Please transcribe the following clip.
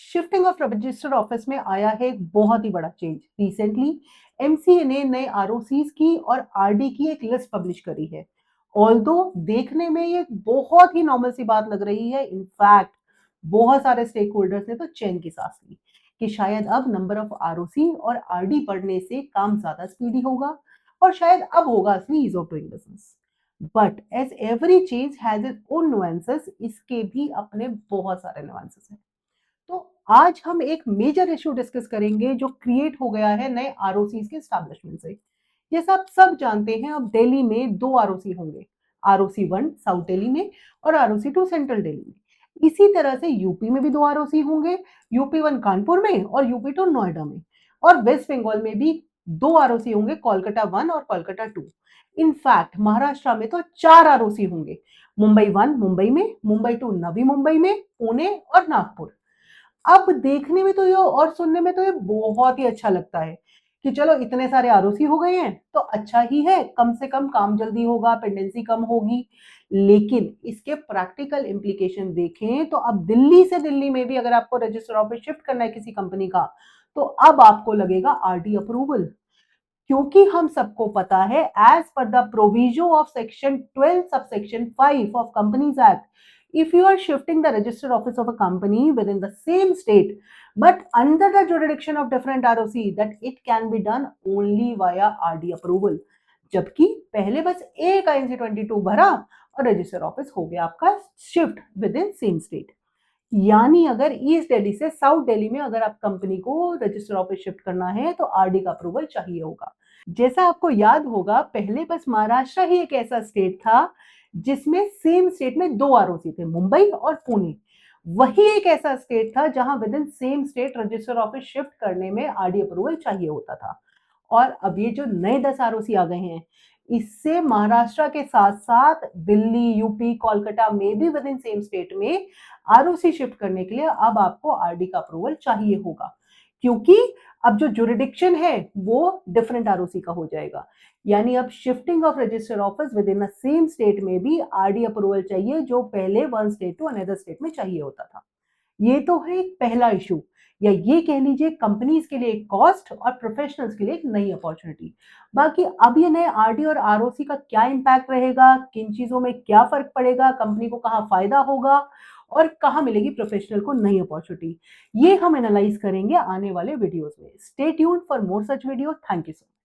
Shifting of registered office में आया है एक बहुत ही बड़ा चेंज। रिसेंटली एमसीए ने नए आरओसीज की और आरडी की एक लिस्ट पब्लिश करी है। ऑल्दो देखने में ये बहुत ही नॉर्मल सी बात लग रही है, इनफैक्ट बहुत सारे स्टेक होल्डर्स ने तो चैन की सांस ली कि शायद अब नंबर ऑफ आरओसी और आरडी बढ़ने से काम ज्यादा स्पीडी होगा और शायद अब होगा असली ease of doing business. But as every change has its own nuances, इसके भी अपने बहुत सारे नुएंसेस हैं। तो आज हम एक मेजर इश्यू डिस्कस करेंगे जो क्रिएट हो गया है नए आरओसी के स्टैब्लिशमेंट से। जैसा आप सब जानते हैं, अब दिल्ली में दो आरओसी होंगे, आरओसी 1 साउथ दिल्ली में और आरओसी 2 सेंट्रल दिल्ली में। इसी तरह से यूपी में भी दो आरओसी होंगे, यूपी 1 कानपुर में और यूपी 2 नोएडा में। और वेस्ट बंगाल में भी दो आरओसी होंगे, कोलकाता 1 और कोलकाता 2। इनफैक्ट महाराष्ट्र में तो चार आरओसी होंगे, मुंबई 1 मुंबई में, मुंबई 2 नवी मुंबई में, पुणे और नागपुर। अब देखने में तो ये और सुनने में तो ये बहुत ही अच्छा लगता है कि चलो इतने सारे आरओसी हो गए हैं तो अच्छा ही है, कम से कम काम जल्दी होगा, पेंडेंसी कम होगी। लेकिन इसके प्रैक्टिकल इम्प्लीकेशन देखें तो अब दिल्ली से दिल्ली में भी अगर आपको रजिस्टर ऑफिस शिफ्ट करना है किसी कंपनी का, तो अब आपको लगेगा आरडी अप्रूवल। क्योंकि हम सबको पता है, as per the proviso of section 12 subsection 5 of companies act, if you are shifting the registered office of a company within the same state but under the jurisdiction of different ROC, that it can be done only via RD approval। जबकि पहले बस एक INC 22 भरा और register office हो गया आपका shift with in same state. यानी अगर ईस्ट दिल्ली से साउथ दिल्ली में अगर आप कंपनी को रजिस्टर ऑफिस शिफ्ट करना है तो आरडी का अप्रूवल चाहिए होगा। जैसा आपको याद होगा, पहले बस महाराष्ट्र ही एक ऐसा स्टेट था जिसमें सेम स्टेट में दो आरओसी थे, मुंबई और पुणे। वही एक ऐसा स्टेट था जहां with in same state register office shift करने में आरडी अप्रूवल चाहिए होता था। और अब ये जो नए 10 आरओसी आ गए हैं, इससे महाराष्ट्र के साथ साथ दिल्ली, यूपी, कोलकाता में भी विद इन सेम स्टेट में आरओसी शिफ्ट करने के लिए अब आपको आरडी का अप्रूवल चाहिए होगा, क्योंकि अब जो जुरिडिक्शन है वो डिफरेंट आरओसी का हो जाएगा। यानी अब shifting of register office within same state में भी आरडी अप्रूवल चाहिए, जो पहले one state to another state में चाहिए होता था। ये तो है एक पहला इशू, या ये कह लीजिए कंपनीज के लिए एक कॉस्ट और प्रोफेशनल्स के लिए एक नई अपॉर्चुनिटी। बाकी अब ये नए आरडी और आरओसी का क्या इंपैक्ट रहेगा, किन चीजों में क्या फर्क पड़ेगा, कंपनी को कहाँ फायदा होगा और कहाँ मिलेगी प्रोफेशनल को नई अपॉर्चुनिटी, ये हम एनालाइज करेंगे आने वाले वीडियोस में। Stay tuned for more such video. Thank you so much.